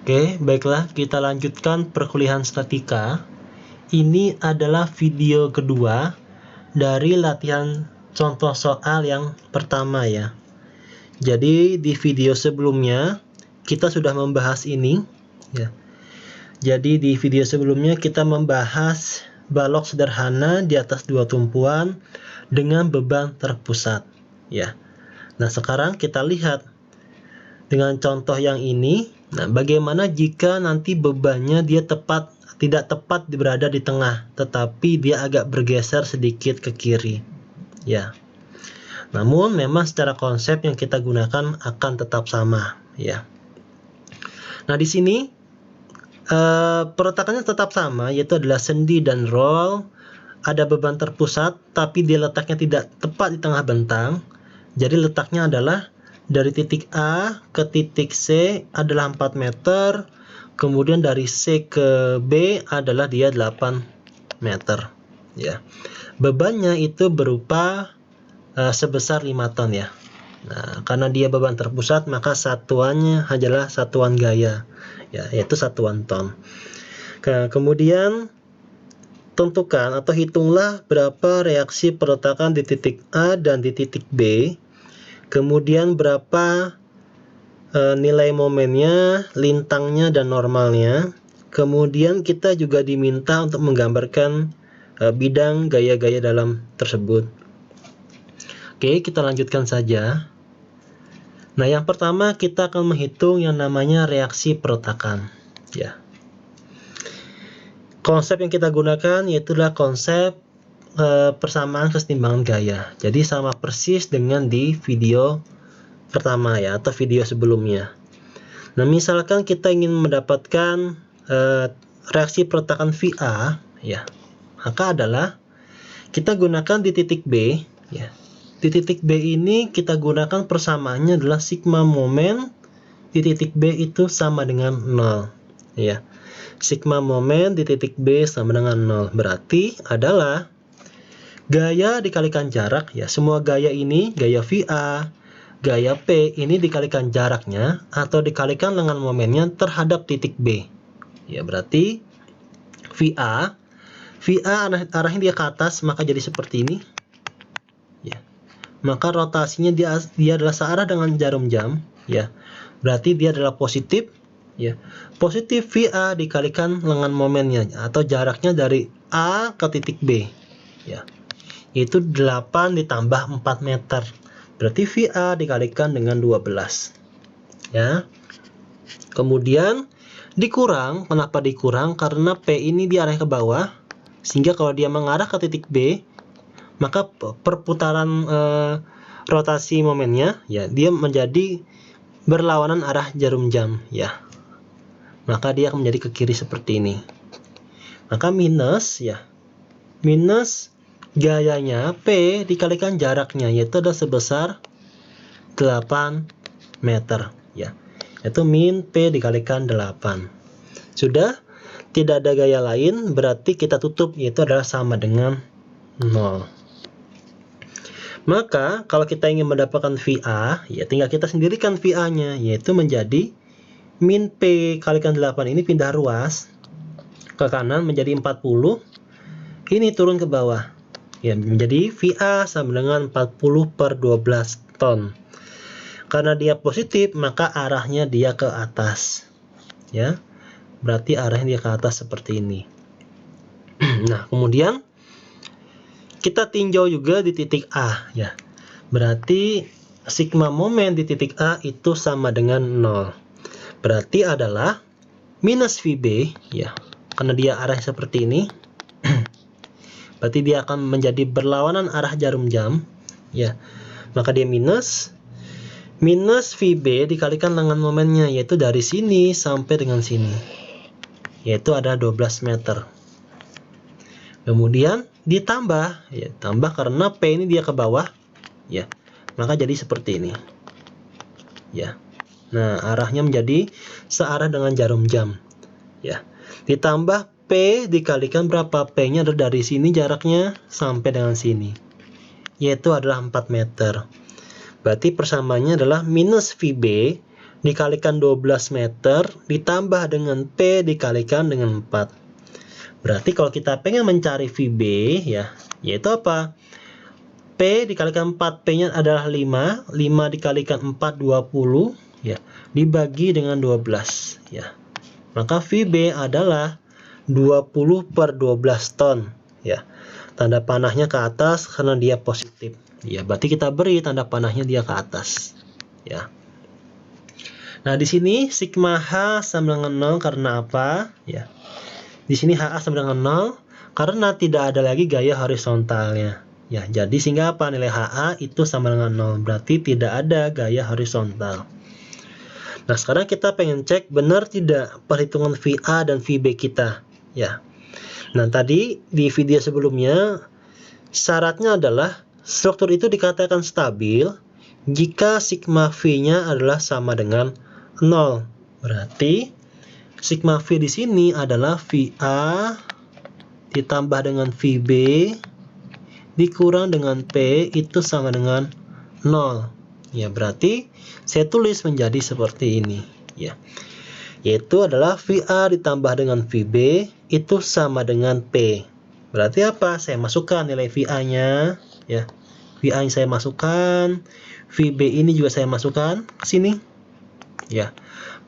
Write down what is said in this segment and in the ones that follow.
Oke, baiklah, kita lanjutkan perkuliahan statika. Ini adalah video kedua dari latihan contoh soal yang pertama ya. Jadi di video sebelumnya kita sudah membahas ini ya. Jadi di video sebelumnya kita membahas balok sederhana di atas dua tumpuan dengan beban terpusat ya. Nah, sekarang kita lihat dengan contoh yang ini. Nah, bagaimana jika nanti bebannya dia tidak tepat berada di tengah, tetapi dia agak bergeser sedikit ke kiri ya. Namun memang secara konsep yang kita gunakan akan tetap sama ya. Nah, di sini perletakannya tetap sama, yaitu adalah sendi dan roll. Ada beban terpusat tapi dia letaknya tidak tepat di tengah bentang. Jadi letaknya adalah dari titik A ke titik C adalah 4 meter. Kemudian dari C ke B adalah dia 8 meter ya. Bebannya itu berupa sebesar 5 ton ya. Nah, karena dia beban terpusat maka satuannya adalah satuan gaya ya, yaitu satuan ton. Kemudian tentukan atau hitunglah berapa reaksi perletakan di titik A dan di titik B. Kemudian berapa nilai momennya, lintangnya, dan normalnya. Kemudian kita juga diminta untuk menggambarkan bidang gaya-gaya dalam tersebut. Oke, kita lanjutkan saja. Nah, yang pertama kita akan menghitung yang namanya reaksi perletakan ya. Konsep yang kita gunakan yaitulah konsep persamaan kesetimbangan gaya. Jadi sama persis dengan di video pertama ya, atau video sebelumnya. Nah, misalkan kita ingin mendapatkan reaksi perletakan VA ya, maka adalah kita gunakan di titik B ya. Di titik B ini kita gunakan persamaannya adalah sigma momen di titik B itu sama dengan 0 ya. Sigma momen di titik B sama dengan 0. Berarti adalah gaya dikalikan jarak ya. Semua gaya ini, gaya VA, gaya P ini dikalikan jaraknya atau dikalikan dengan momennya terhadap titik B. Ya, berarti VA arahnya dia ke atas, maka jadi seperti ini. Ya. Maka rotasinya dia adalah searah dengan jarum jam ya. Berarti dia adalah positif ya. Positif VA dikalikan dengan momennya atau jaraknya dari A ke titik B ya. Itu 8 ditambah 4 meter. Berarti VA dikalikan dengan 12 ya. Kemudian dikurang, kenapa dikurang? Karena P ini dia arah ke bawah, sehingga kalau dia mengarah ke titik B, maka perputaran rotasi momennya ya, dia menjadi berlawanan arah jarum jam ya. Maka dia akan menjadi ke kiri seperti ini. Maka minus ya. Minus gayanya P dikalikan jaraknya, yaitu ada sebesar 8 meter ya. Itu min P dikalikan 8. Sudah tidak ada gaya lain, berarti kita tutup, yaitu adalah sama dengan 0. Maka kalau kita ingin mendapatkan VA, ya tinggal kita sendirikan VA-nya, yaitu menjadi min P kalikan 8 ini pindah ruas ke kanan menjadi 40. Ini turun ke bawah. Ya, menjadi VA sama dengan 40 per 12 ton. Karena dia positif, maka arahnya dia ke atas. Ya. Berarti arahnya dia ke atas seperti ini. Nah, kemudian kita tinjau juga di titik A ya. Berarti sigma momen di titik A itu sama dengan 0. Berarti adalah minus VB ya. Karena dia arahnya seperti ini. Berarti dia akan menjadi berlawanan arah jarum jam ya. Maka dia minus VB dikalikan dengan momennya, yaitu dari sini sampai dengan sini. Yaitu ada 12 meter. Kemudian ditambah ya, tambah karena P ini dia ke bawah ya, maka jadi seperti ini ya. Nah, arahnya menjadi searah dengan jarum jam ya. Ditambah P dikalikan berapa? P nya adalah dari sini jaraknya sampai dengan sini, yaitu adalah 4 meter. Berarti persamaannya adalah minus VB dikalikan 12 meter ditambah dengan P dikalikan dengan 4. Berarti kalau kita pengen mencari VB ya, yaitu apa? P dikalikan 4, P-nya adalah 5, 5 dikalikan 4 20 ya, dibagi dengan 12 ya. Maka VB adalah 20 per 12 ton ya. Tanda panahnya ke atas karena dia positif. Ya, berarti kita beri tanda panahnya dia ke atas ya. Nah, di sini sigma H sama dengan 0 karena apa? Ya. Di sini HA sama dengan 0 karena tidak ada lagi gaya horizontalnya. Ya, jadi sehingga apa? Nilai HA itu sama dengan 0. Berarti tidak ada gaya horizontal. Nah, sekarang kita pengen cek benar tidak perhitungan VA dan VB kita. Ya. Nah, tadi di video sebelumnya syaratnya adalah struktur itu dikatakan stabil jika sigma V-nya adalah sama dengan 0. Berarti sigma V di sini adalah VA ditambah dengan VB dikurang dengan P itu sama dengan 0. Ya, berarti saya tulis menjadi seperti ini ya. Yaitu adalah VA ditambah dengan VB itu sama dengan P. Berarti apa? Saya masukkan nilai VA-nya ya. VA yang saya masukkan, VB ini juga saya masukkan ke sini. Ya.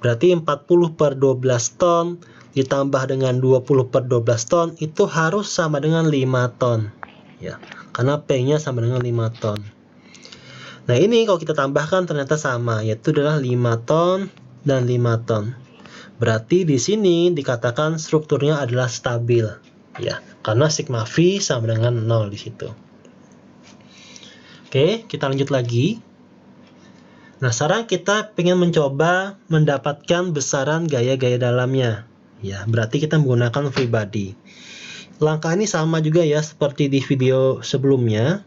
Berarti 40 per 12 ton ditambah dengan 20 per 12 ton itu harus sama dengan 5 ton. Ya, karena P-nya sama dengan 5 ton. Nah, ini kalau kita tambahkan ternyata sama, yaitu adalah 5 ton dan 5 ton. Berarti di sini dikatakan strukturnya adalah stabil. Ya, karena sigma V sama dengan 0 di situ. Oke, kita lanjut lagi. Nah, sekarang kita ingin mencoba mendapatkan besaran gaya-gaya dalamnya. Ya, berarti kita menggunakan free body. Langkah ini sama juga ya seperti di video sebelumnya.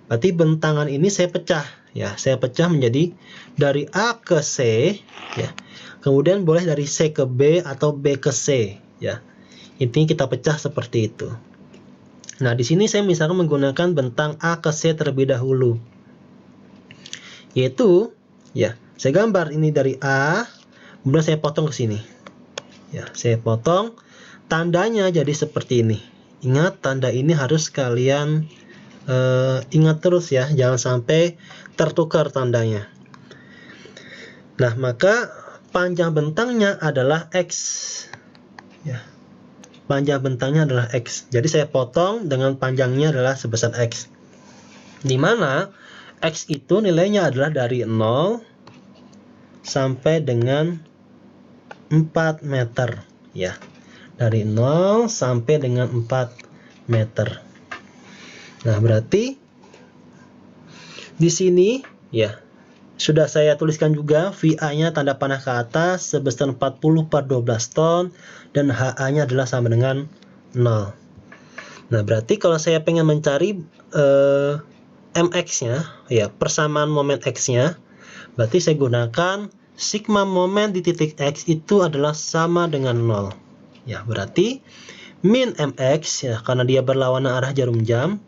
Berarti bentangan ini saya pecah. Ya, saya pecah menjadi dari A ke C. Ya, kemudian boleh dari C ke B atau B ke C. Ya, intinya kita pecah seperti itu. Nah, di sini saya misalkan menggunakan bentang A ke C terlebih dahulu. Yaitu ya, saya gambar ini dari A, kemudian saya potong ke sini. Ya, saya potong, tandanya jadi seperti ini. Ingat, tanda ini harus kalian ingat terus ya, jangan sampai tertukar tandanya. Nah, maka panjang bentangnya adalah X. Ya, panjang bentangnya adalah X. Jadi saya potong dengan panjangnya adalah sebesar X. Di mana X itu nilainya adalah dari 0 sampai dengan 4 meter ya. Dari 0 sampai dengan 4 meter. Nah, berarti di sini ya sudah saya tuliskan juga VA-nya tanda panah ke atas sebesar 40 per 12 ton dan HA-nya adalah sama dengan 0. Nah, berarti kalau saya pengen mencari MX-nya, ya, persamaan momen X-nya, berarti saya gunakan sigma momen di titik X itu adalah sama dengan 0. Ya, berarti min MX, ya, karena dia berlawanan arah jarum jam,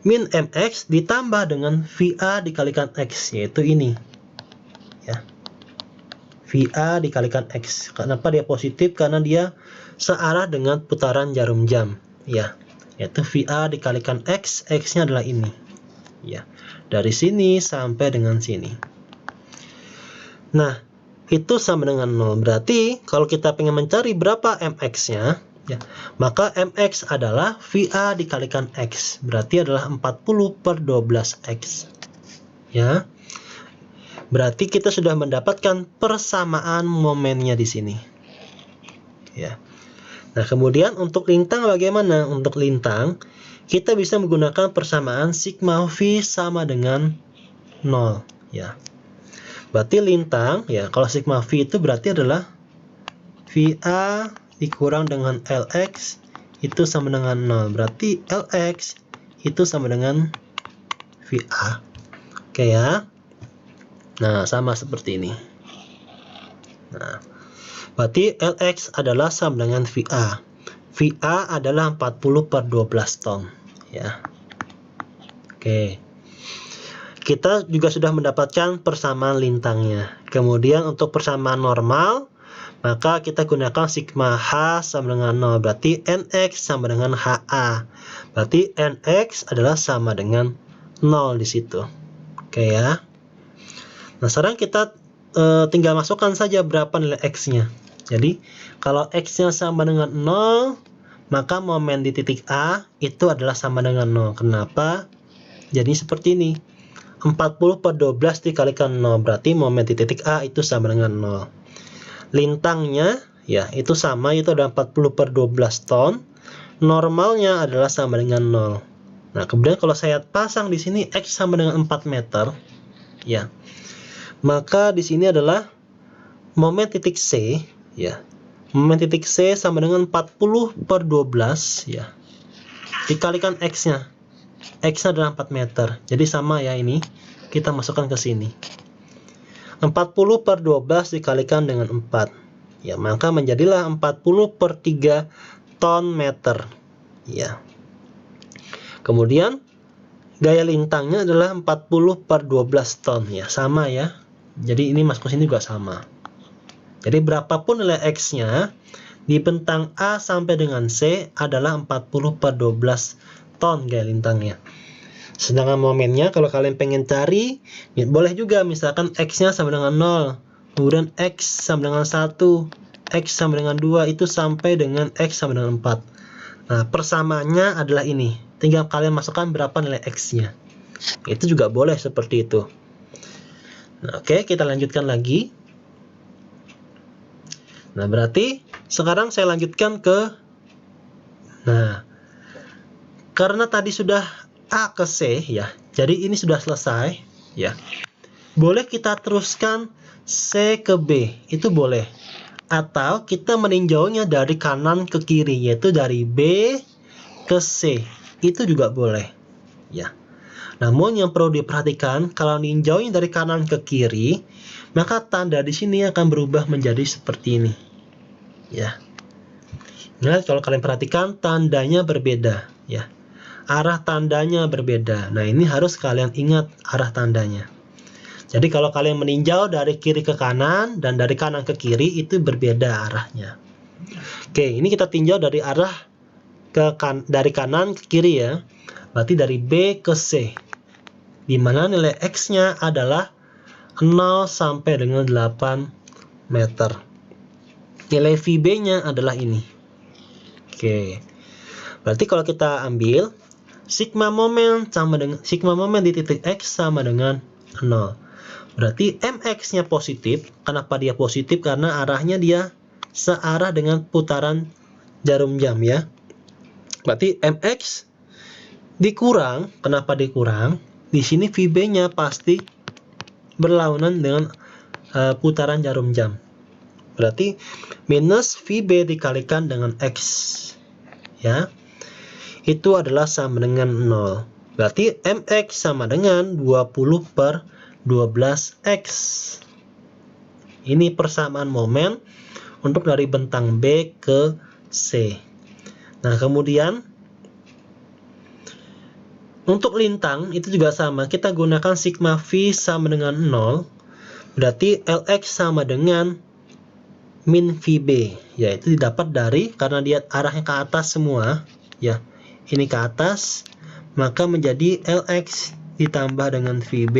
min MX ditambah dengan VA dikalikan X, yaitu ini. Ya, VA dikalikan X. Kenapa dia positif? Karena dia searah dengan putaran jarum jam. Ya, yaitu VA dikalikan X, X-nya adalah ini. Ya, dari sini sampai dengan sini. Nah, itu sama dengan 0. Berarti kalau kita ingin mencari berapa MX-nya, ya, maka MX adalah VA dikalikan X. Berarti adalah 40 per 12X. Ya. Berarti kita sudah mendapatkan persamaan momennya di sini. Ya. Nah, kemudian untuk lintang bagaimana? Untuk lintang kita bisa menggunakan persamaan sigma V sama dengan 0 ya. Berarti lintang ya, kalau sigma V itu berarti adalah VA dikurang dengan LX itu sama dengan 0. Berarti LX itu sama dengan VA. Oke ya. Nah, sama seperti ini. Nah, berarti LX adalah sama dengan VA. VA adalah 40 per 12 ton ya. Oke. kita juga sudah mendapatkan persamaan lintangnya. Kemudian untuk persamaan normal, maka kita gunakan sigma H sama dengan 0. Berarti NX sama dengan HA. Berarti NX adalah sama dengan 0 di situ. Oke ya. Nah, sekarang kita tinggal masukkan saja berapa nilai X-nya. Jadi, kalau X-nya sama dengan 0, maka momen di titik A itu adalah sama dengan 0. Kenapa? Jadi seperti ini. 40 per 12 dikalikan 0. Berarti momen di titik A itu sama dengan 0. Lintangnya ya itu sama, itu ada 40 per 12 ton. Normalnya adalah sama dengan 0. Nah, kemudian kalau saya pasang di sini X sama dengan 4 meter, ya. Maka di sini adalah momen titik C, ya. Momen titik C sama dengan 40 per 12, ya. Dikalikan X-nya. X-nya adalah 4 meter. Jadi sama ya ini. Kita masukkan ke sini. 40 per 12 dikalikan dengan 4. Ya, maka menjadilah 40 per 3 ton meter. Ya. Kemudian gaya lintangnya adalah 40 per 12 ton. Ya, sama ya. Jadi ini masuk ke sini juga sama. Jadi berapapun nilai X-nya di bentang A sampai dengan C adalah 40 per 12 ton gaya lintangnya. Sedangkan momennya kalau kalian pengen cari, boleh juga misalkan X-nya sama dengan 0, kemudian X sama dengan 1, X sama dengan 2, itu sampai dengan X sama dengan 4. Nah, persamaannya adalah ini. Tinggal kalian masukkan berapa nilai X-nya. Itu juga boleh seperti itu. Nah, oke, kita lanjutkan lagi. Nah, berarti sekarang saya lanjutkan ke, nah, karena tadi sudah A ke C ya, jadi ini sudah selesai ya. Boleh kita teruskan C ke B, itu boleh. Atau kita meninjaunya dari kanan ke kiri, yaitu dari B ke C, itu juga boleh ya. Namun yang perlu diperhatikan, kalau ninjaunya dari kanan ke kiri, maka tanda di sini akan berubah menjadi seperti ini ya. Nah, kalau kalian perhatikan tandanya berbeda ya. Arah tandanya berbeda. Nah, ini harus kalian ingat arah tandanya. Jadi kalau kalian meninjau dari kiri ke kanan dan dari kanan ke kiri, itu berbeda arahnya. Oke, ini kita tinjau dari arah dari kanan ke kiri ya. Berarti dari B ke C. Di mana nilai X-nya adalah 0 sampai dengan 8 meter. Nilai VB-nya adalah ini. Oke. Berarti kalau kita ambil sigma momen di titik X sama dengan 0. Berarti MX-nya positif. Kenapa dia positif? Karena arahnya dia searah dengan putaran jarum jam ya. Berarti MX dikurang. Kenapa dikurang? Di sini VB-nya pasti berlawanan dengan putaran jarum jam. Berarti minus VB dikalikan dengan X. Ya. Itu adalah sama dengan 0. Berarti MX sama dengan 20 per 12X. Ini persamaan momen untuk dari bentang B ke C. Nah, kemudian untuk lintang itu juga sama. Kita gunakan sigma V sama dengan 0. Berarti LX sama dengan min VB. Yaitu didapat dari, karena dia arahnya ke atas semua. Ya. Ini ke atas, maka menjadi LX ditambah dengan VB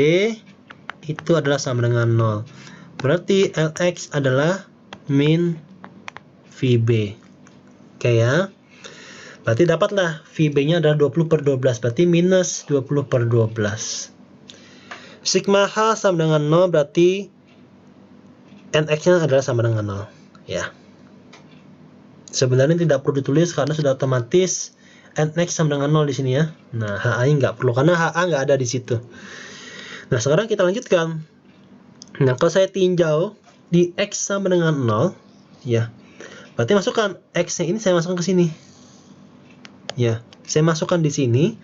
itu adalah sama dengan 0. Berarti LX adalah min VB. Oke ya. Berarti dapatlah VB-nya adalah 20 per 12, berarti minus 20 per 12. Sigma H sama dengan 0, berarti NX-nya adalah sama dengan 0. Ya. Sebenarnya tidak perlu ditulis karena sudah otomatis NX sama dengan 0 di sini ya. Nah, HA-nya nggak perlu karena HA nggak ada di situ. Nah, sekarang kita lanjutkan. Nah, kalau saya tinjau di X sama dengan 0, ya. Berarti masukkan X-nya ini saya masukkan ke sini. Ya, saya masukkan di sini.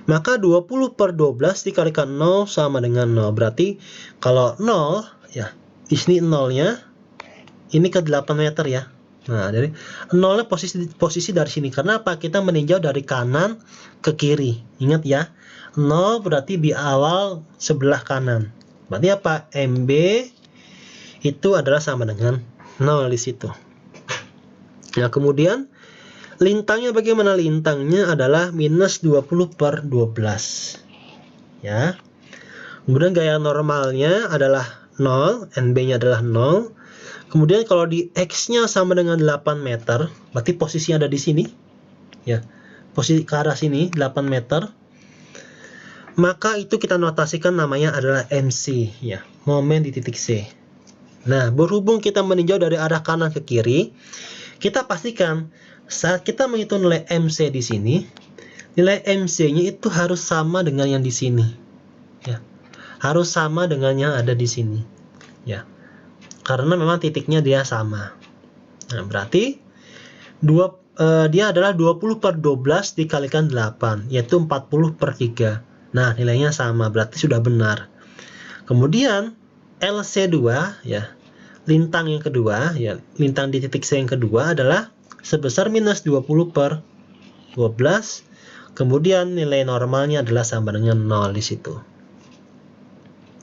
Maka 20 per 12 dikalikan 0 sama dengan 0. Berarti kalau 0, ya, di sini 0-nya ini ke 8 meter ya. Nah, dari 0 posisi dari sini. Karena apa? Kita meninjau dari kanan ke kiri. Ingat ya, 0 berarti di awal sebelah kanan. Berarti apa? MB itu adalah sama dengan 0 di situ. Nah, kemudian lintangnya bagaimana? Lintangnya adalah minus 20/12. Ya. Kemudian gaya normalnya adalah 0, NB-nya adalah 0. Kemudian kalau di X-nya sama dengan 8 meter, berarti posisinya ada di sini. Ya. Posisi ke arah sini 8 meter. Maka itu kita notasikan namanya adalah MC, ya. Momen di titik C. Nah, berhubung kita meninjau dari arah kanan ke kiri, kita pastikan saat kita menghitung nilai MC di sini, nilai MC-nya itu harus sama dengan yang di sini. Ya. Harus sama dengan yang ada di sini. Ya. Karena memang titiknya dia sama. Nah, berarti dia adalah 20/12 dikalikan 8, yaitu 40/3. Nah, nilainya sama, berarti sudah benar. Kemudian LC2, ya, lintang yang kedua, ya, lintang di titik C yang kedua adalah sebesar minus 20/12. Kemudian nilai normalnya adalah sama dengan 0 di situ.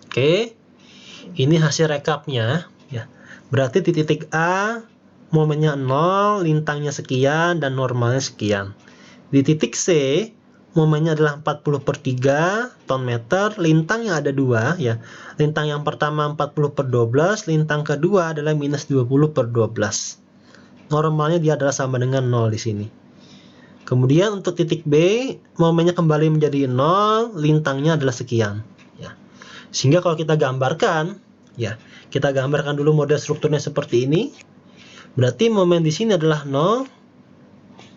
Oke, ini hasil rekapnya. Ya, berarti di titik A momennya 0, lintangnya sekian, dan normalnya sekian. Di titik C momennya adalah 40/3 ton meter, lintang yang ada dua, ya. Lintang yang pertama 40/12, lintang kedua adalah minus 20/12. Normalnya dia adalah sama dengan 0 di sini. Kemudian untuk titik B, momennya kembali menjadi 0, lintangnya adalah sekian. Ya. Sehingga kalau kita gambarkan, ya, kita gambarkan dulu model strukturnya seperti ini. Berarti momen di sini adalah 0,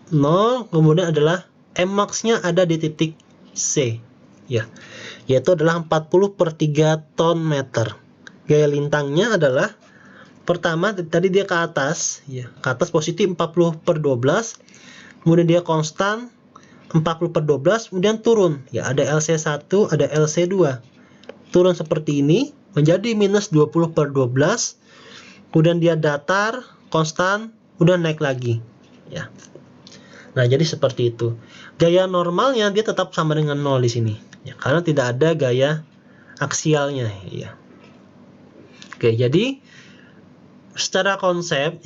0, kemudian adalah Mmax-nya ada di titik C, ya, yaitu adalah 40/3 ton meter. Gaya lintangnya adalah pertama tadi dia ke atas, ya, ke atas positif 40/12, kemudian dia konstan 40/12, kemudian turun, ya, ada LC1, ada LC2, turun seperti ini menjadi minus 20/12, kemudian dia datar, konstan, udah naik lagi, ya. Nah, jadi seperti itu. Gaya normalnya dia tetap sama dengan 0 di sini, ya, karena tidak ada gaya aksialnya, ya. Oke, jadi secara konsep,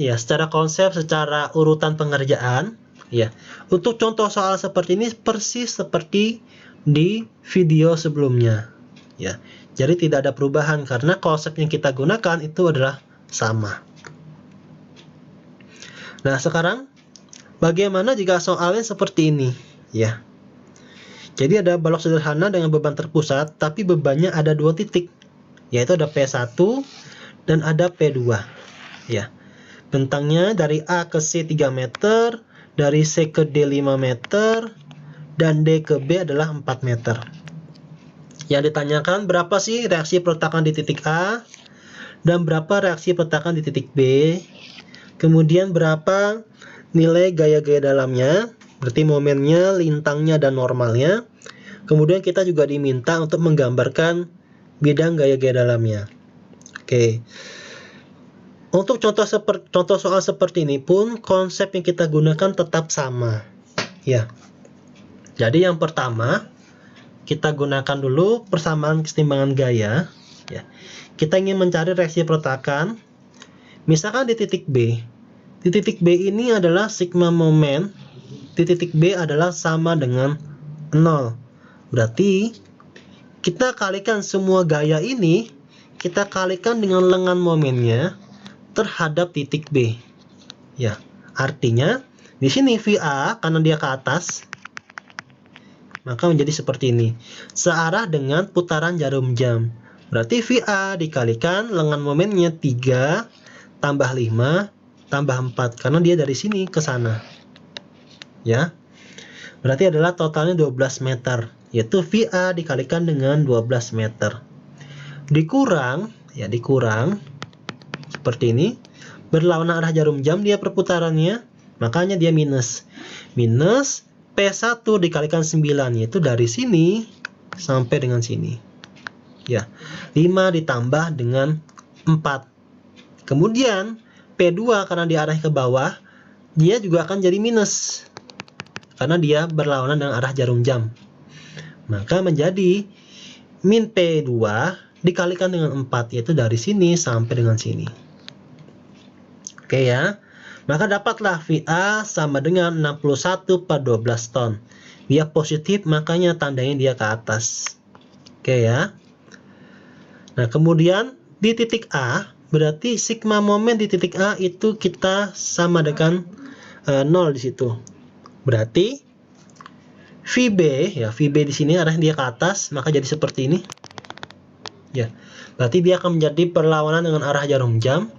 secara urutan pengerjaan, ya. Untuk contoh soal seperti ini persis seperti di video sebelumnya, ya. Jadi tidak ada perubahan karena konsep yang kita gunakan itu adalah sama. Nah, sekarang bagaimana jika soalnya seperti ini, ya. Jadi ada balok sederhana dengan beban terpusat, tapi bebannya ada dua titik, yaitu ada P1 dan ada P2, ya. Bentangnya dari A ke C 3 meter, dari C ke D 5 meter, dan D ke B adalah 4 meter. Yang ditanyakan berapa sih reaksi peletakan di titik A, dan berapa reaksi peletakan di titik B, kemudian berapa nilai gaya-gaya dalamnya, berarti momennya, lintangnya, dan normalnya. Kemudian kita juga diminta untuk menggambarkan bidang gaya-gaya dalamnya. Oke. Untuk contoh soal seperti ini pun konsep yang kita gunakan tetap sama, ya. Jadi yang pertama kita gunakan dulu persamaan kesetimbangan gaya, ya. Kita ingin mencari reaksi peletakan. Misalkan di titik B. Di titik B ini adalah sigma momen di titik B adalah sama dengan 0. Berarti kita kalikan semua gaya ini, kita kalikan dengan lengan momennya terhadap titik B. Ya, artinya di sini VA karena dia ke atas, maka menjadi seperti ini. Searah dengan putaran jarum jam. Berarti VA dikalikan lengan momennya 3 tambah 5 tambah 4 karena dia dari sini ke sana, ya. Berarti adalah totalnya 12 meter, yaitu VA dikalikan dengan 12 meter. Dikurang seperti ini, berlawanan arah jarum jam dia perputarannya, makanya dia minus P1 dikalikan 9, yaitu dari sini sampai dengan sini, ya. 5 ditambah dengan 4, kemudian P2 karena dia arahnya ke bawah, dia juga akan jadi minus karena dia berlawanan dengan arah jarum jam. Maka menjadi min P2 dikalikan dengan 4, yaitu dari sini sampai dengan sini. Oke ya. Maka dapatlah VA sama dengan 61/12 ton. Dia positif, makanya tandanya dia ke atas. Oke ya. Nah, kemudian di titik A, berarti sigma momen di titik A itu kita sama dengan 0 di situ. Berarti VB ya, VB di sini arahnya dia ke atas, maka jadi seperti ini. Ya. Berarti dia akan menjadi perlawanan dengan arah jarum jam.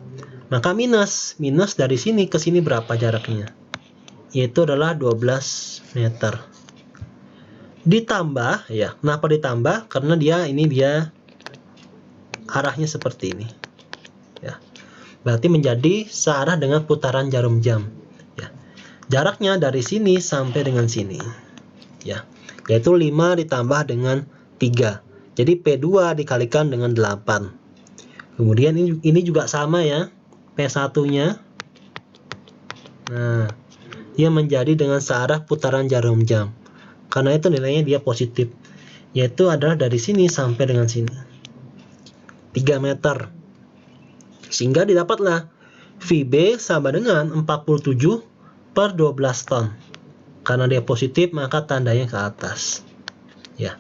Maka minus dari sini ke sini berapa jaraknya? Yaitu adalah 12 meter. Ditambah ya, kenapa ditambah? Karena dia arahnya seperti ini. Ya. Berarti menjadi searah dengan putaran jarum jam. Ya. Jaraknya dari sini sampai dengan sini. Ya. Yaitu 5 ditambah dengan 3. Jadi P2 dikalikan dengan 8. Kemudian ini juga sama ya. P1-nya. Nah, dia menjadi dengan searah putaran jarum jam. Karena itu nilainya dia positif. Yaitu adalah dari sini sampai dengan sini. 3 meter. Sehingga didapatlah VB sama dengan 47/12 ton. Karena dia positif, maka tandanya ke atas. Ya.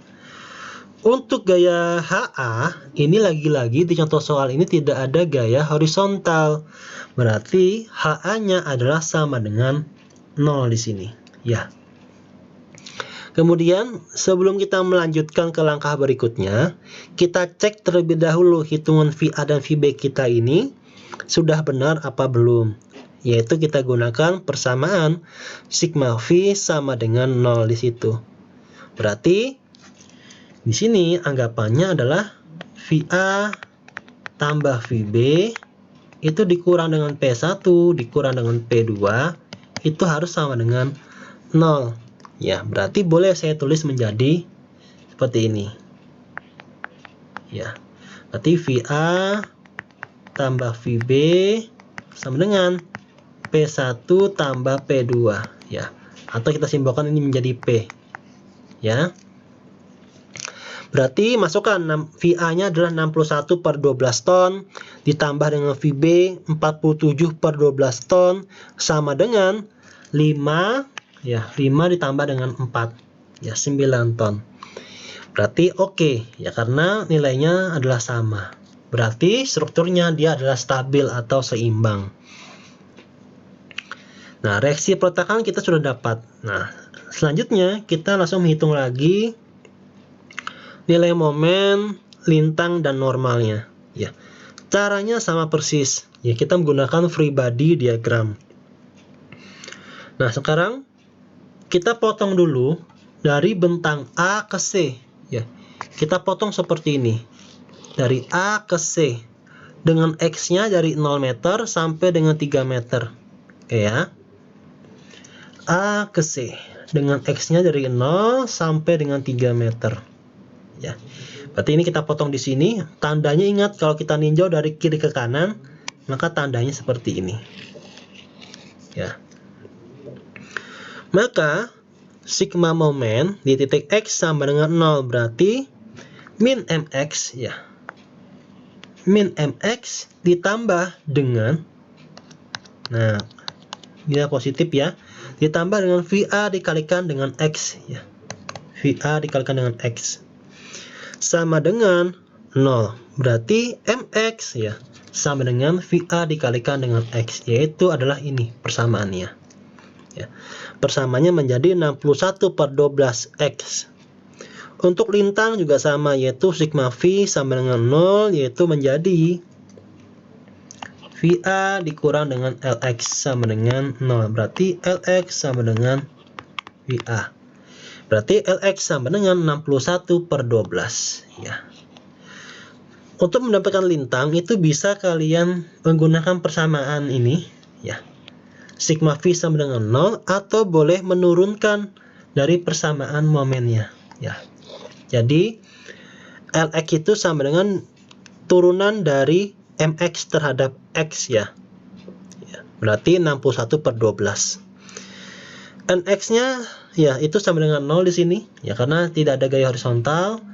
Untuk gaya HA, ini lagi-lagi di contoh soal ini tidak ada gaya horizontal. Berarti HA-nya adalah sama dengan 0 di sini. Ya. Kemudian, sebelum kita melanjutkan ke langkah berikutnya, kita cek terlebih dahulu hitungan VA dan VB kita ini sudah benar apa belum. Yaitu kita gunakan persamaan sigma V sama dengan 0 di situ. Berarti di sini anggapannya adalah VA tambah VB itu dikurang dengan P1 dikurang dengan P2 itu harus sama dengan 0. Ya, berarti boleh saya tulis menjadi seperti ini. Ya. Berarti VA tambah VB sama dengan P1 tambah P2 ya. Atau kita simbolkan ini menjadi P. Ya. Berarti masukkan VA-nya adalah 61/12 ton ditambah dengan VB 47/12 ton sama dengan 5 ya, 5 ditambah dengan 4 ya, 9 ton. Berarti oke ya, karena nilainya adalah sama. Berarti strukturnya dia adalah stabil atau seimbang. Nah, reaksi peletakan kita sudah dapat. Nah, selanjutnya kita langsung menghitung lagi nilai momen, lintang, dan normalnya. Ya, caranya sama persis. Ya, kita menggunakan free body diagram. Nah, sekarang kita potong dulu dari bentang A ke C. Ya, kita potong seperti ini. Dari A ke C. Dengan X-nya dari 0 meter sampai dengan 3 meter. Oke ya. A ke C. Dengan X-nya dari 0 sampai dengan 3 meter. Ya. Berarti ini kita potong di sini. Tandanya ingat kalau kita ninjau dari kiri ke kanan, maka tandanya seperti ini. Ya. Maka sigma momen di titik X sama dengan 0, berarti min MX ya. Min MX ditambah dengan, nah, dia positif ya. Ditambah dengan VA dikalikan dengan X ya. VA dikalikan dengan X sama dengan 0. Berarti MX ya sama dengan VA dikalikan dengan X, yaitu adalah ini persamaannya. Ya. Persamaannya menjadi 61/12 X. Untuk lintang juga sama, yaitu sigma V sama dengan 0, yaitu menjadi VA dikurang dengan LX sama dengan 0. Berarti LX sama dengan VA. Berarti LX sama dengan 61/12 ya. Untuk mendapatkan lintang itu bisa kalian menggunakan persamaan ini ya. Sigma V sama dengan 0 atau boleh menurunkan dari persamaan momennya ya. Jadi LX itu sama dengan turunan dari MX terhadap X ya. Berarti 61/12. Nx-nya ya itu sama dengan 0 di sini ya, karena tidak ada gaya horizontal.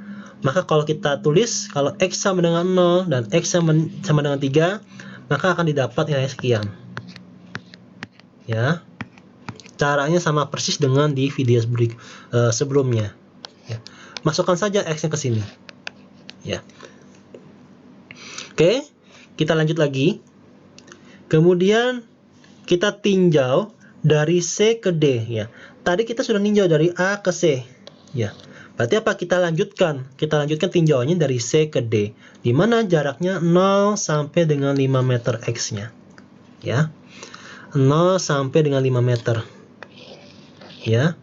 Maka kalau kita tulis kalau x sama dengan 0 dan x sama dengan 3, maka akan didapat nilai sekian. Ya. Caranya sama persis dengan di video sebelumnya. Ya. Masukkan saja x-nya ke sini. Ya. Oke, kita lanjut lagi. Kemudian kita tinjau dari C ke D ya. Tadi kita sudah ninjau dari A ke C ya. Berarti apa? Kita lanjutkan tinjauannya dari C ke D, di mana jaraknya 0 sampai dengan 5 meter X-nya. Ya. 0 sampai dengan 5 meter. Ya.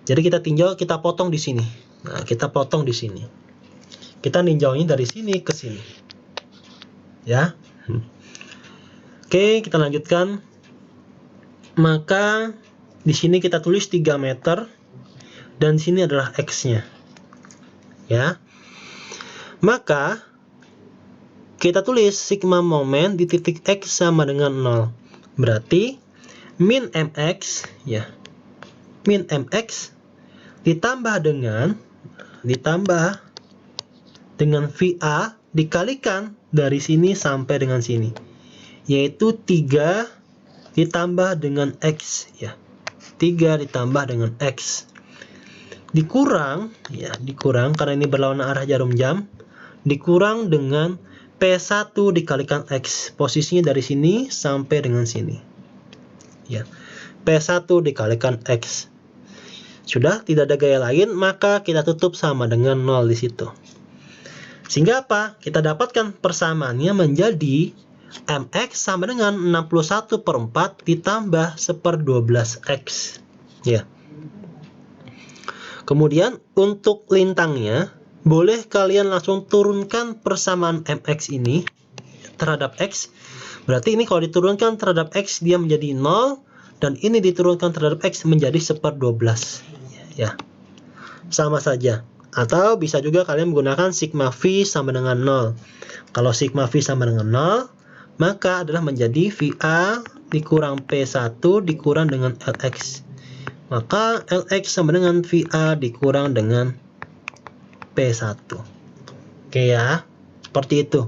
Jadi kita tinjau, kita potong di sini. Nah, kita potong di sini. Kita ninjaunya dari sini ke sini. Ya. Oke, kita lanjutkan. Maka di sini kita tulis 3 meter dan di sini adalah X-nya. Ya. Maka kita tulis sigma momen di titik X sama dengan 0. Berarti min mx ya. Min mx ditambah dengan VA dikalikan dari sini sampai dengan sini, yaitu 3 ditambah dengan X ya. 3 ditambah dengan X dikurang karena ini berlawanan arah jarum jam, dikurang dengan P1 dikalikan X, posisinya dari sini sampai dengan sini ya. P1 dikalikan X. Sudah tidak ada gaya lain, maka kita tutup sama dengan 0 di situ. Sehingga apa? Kita dapatkan persamaannya menjadi mx sama dengan 61/4 ditambah 1/12x ya. Kemudian untuk lintangnya, boleh kalian langsung turunkan persamaan mx ini terhadap x. Berarti ini kalau diturunkan terhadap x dia menjadi 0, dan ini diturunkan terhadap x menjadi 1/12 ya. Sama saja. Atau bisa juga kalian menggunakan sigma v sama dengan 0. Kalau sigma v sama dengan 0, maka adalah menjadi VA dikurang P1 dikurang dengan LX. Maka LX sama dengan VA dikurang dengan P1. Oke ya, seperti itu.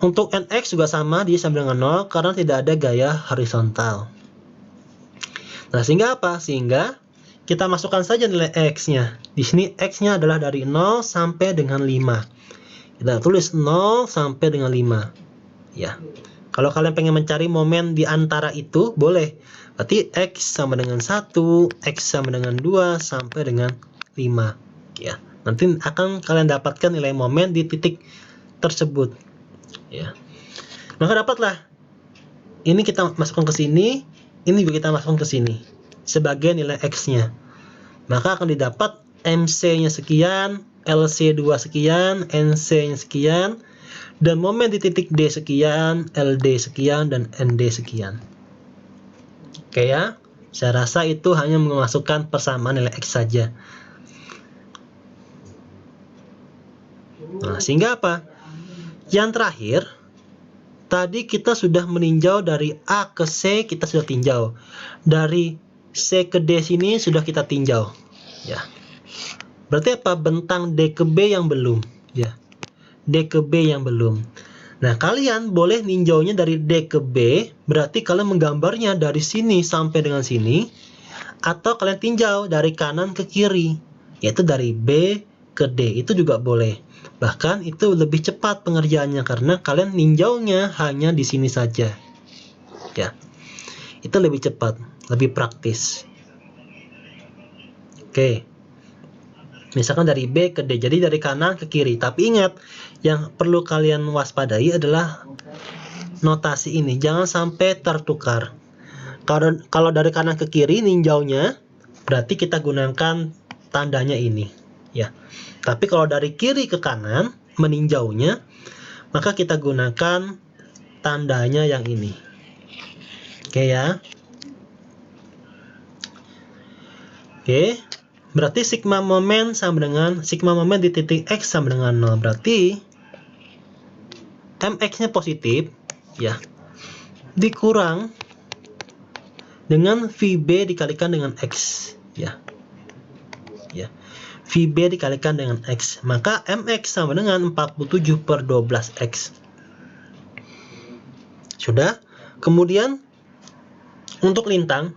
Untuk NX juga sama, dia sama dengan 0 karena tidak ada gaya horizontal. Nah, sehingga apa? Sehingga kita masukkan saja nilai X-nya. Di sini X-nya adalah dari 0 sampai dengan 5. Kita tulis 0 sampai dengan 5. Ya. Kalau kalian pengen mencari momen di antara itu, boleh. Berarti X sama dengan 1, X sama dengan 2, sampai dengan 5. Ya. Nanti akan kalian dapatkan nilai momen di titik tersebut. Ya. Maka dapatlah. Ini kita masukkan ke sini, ini juga kita masukkan ke sini sebagai nilai X-nya. Maka akan didapat MC-nya sekian, LC2 sekian, NC-nya sekian, dan momen di titik D sekian, LD sekian, dan ND sekian. Oke ya, saya rasa itu hanya memasukkan persamaan nilai X saja. Nah, sehingga apa? Yang terakhir, tadi kita sudah meninjau dari A ke C, kita sudah tinjau. Dari C ke D sini sudah kita tinjau. Ya. Berarti apa? Bentang D ke B yang belum. Ya. D ke B yang belum. Nah, kalian boleh ninjaunya dari D ke B, berarti kalian menggambarnya dari sini sampai dengan sini, atau kalian tinjau dari kanan ke kiri, yaitu dari B ke D, itu juga boleh. Bahkan itu lebih cepat pengerjaannya karena kalian ninjaunya hanya di sini saja. Ya. Itu lebih cepat, lebih praktis. Oke. Misalkan dari B ke D, jadi dari kanan ke kiri. Tapi ingat, yang perlu kalian waspadai adalah notasi ini, jangan sampai tertukar. Kalau dari kanan ke kiri ninjaunya, berarti kita gunakan tandanya ini, ya. Tapi kalau dari kiri ke kanan meninjaunya, maka kita gunakan tandanya yang ini. Oke ya. Oke. Berarti sigma momen di titik X sama dengan 0. Berarti MX-nya positif, ya. dikurang dengan VB dikalikan dengan X, ya. VB dikalikan dengan X, maka MX sama dengan 47 per 12X. Sudah. Kemudian untuk lintang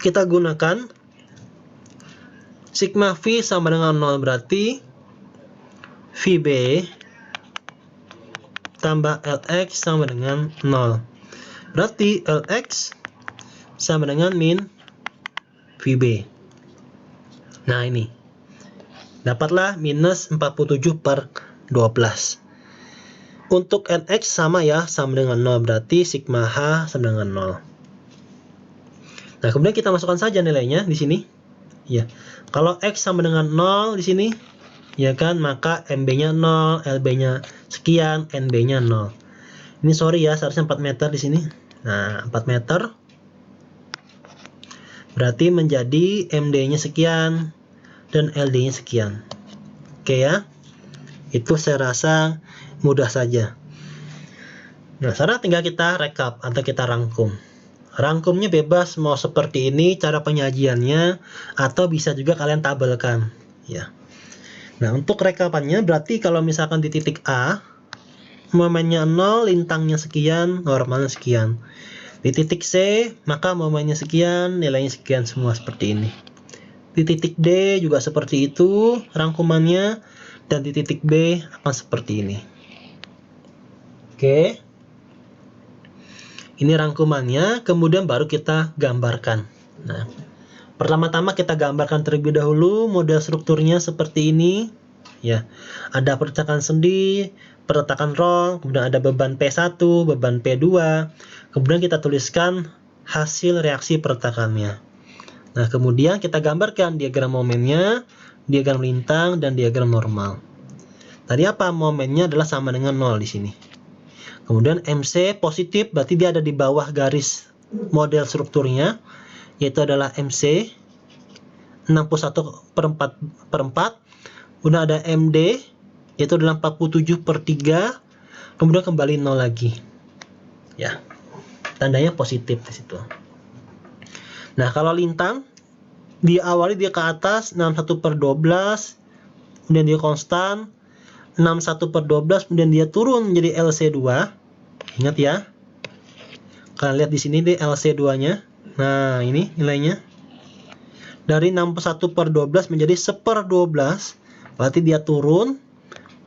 kita gunakan sigma V sama dengan 0, berarti VB tambah LX sama dengan 0. Berarti LX sama dengan min VB. Nah, ini. Dapatlah minus 47 per 12. Untuk NX sama ya, sama dengan 0. Berarti sigma H sama dengan 0. Nah, kemudian kita masukkan saja nilainya di sini. Ya. Kalau X sama dengan 0 di sini, ya kan, maka MB-nya 0, LB-nya sekian, NB-nya 0. Ini sorry ya, seharusnya 4 meter di sini. Nah, 4 meter. Berarti menjadi MD-nya sekian dan LD-nya sekian. Oke ya. Itu saya rasa mudah saja. Nah, sekarang tinggal kita rekap atau kita rangkum. Rangkumnya bebas mau seperti ini cara penyajiannya, atau bisa juga kalian tabelkan, ya. Nah, untuk rekapannya berarti kalau misalkan di titik A momennya 0, lintangnya sekian, normalnya sekian. Di titik C maka momennya sekian, nilainya sekian, semua seperti ini. Di titik D juga seperti itu rangkumannya, dan di titik B akan seperti ini. Oke. Ini rangkumannya, kemudian baru kita gambarkan. Nah, pertama-tama kita gambarkan terlebih dahulu model strukturnya seperti ini. Ya, ada percetakan sendi, percetakan rong, kemudian ada beban P1, beban P2. Kemudian kita tuliskan hasil reaksi percetakannya. Nah, kemudian kita gambarkan diagram momennya, diagram lintang, dan diagram normal. Tadi apa? Momennya adalah sama dengan 0 di sini. Kemudian MC positif, berarti dia ada di bawah garis model strukturnya, yaitu adalah MC 61/4. Kemudian ada MD, yaitu adalah 47/3. Kemudian kembali 0 lagi. Ya, tandanya positif di situ. Nah, kalau lintang diawali dia ke atas 61/12, kemudian dia konstan 61/12, kemudian dia turun menjadi LC2. Ingat ya. Kalian lihat di sini deh LC2-nya. Nah, ini nilainya. Dari 61/12 menjadi 1/12, berarti dia turun,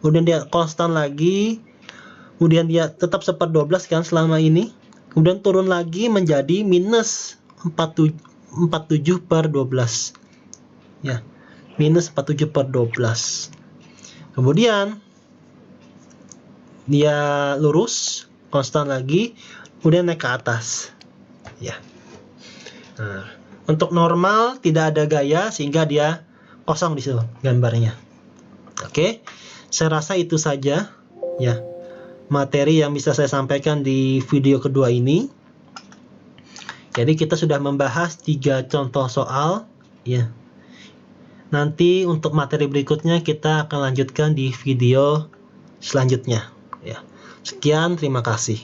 kemudian dia konstan lagi, kemudian dia tetap 1/12 kan selama ini, kemudian turun lagi menjadi minus 47/12, ya, minus 47/12. Kemudian dia lurus, konstan lagi, kemudian naik ke atas, ya. Nah, untuk normal tidak ada gaya sehingga dia kosong di situ gambarnya. Oke, saya rasa itu saja, ya, materi yang bisa saya sampaikan di video kedua ini. Jadi kita sudah membahas 3 contoh soal, ya. Nanti untuk materi berikutnya kita akan lanjutkan di video selanjutnya, ya. Sekian, terima kasih.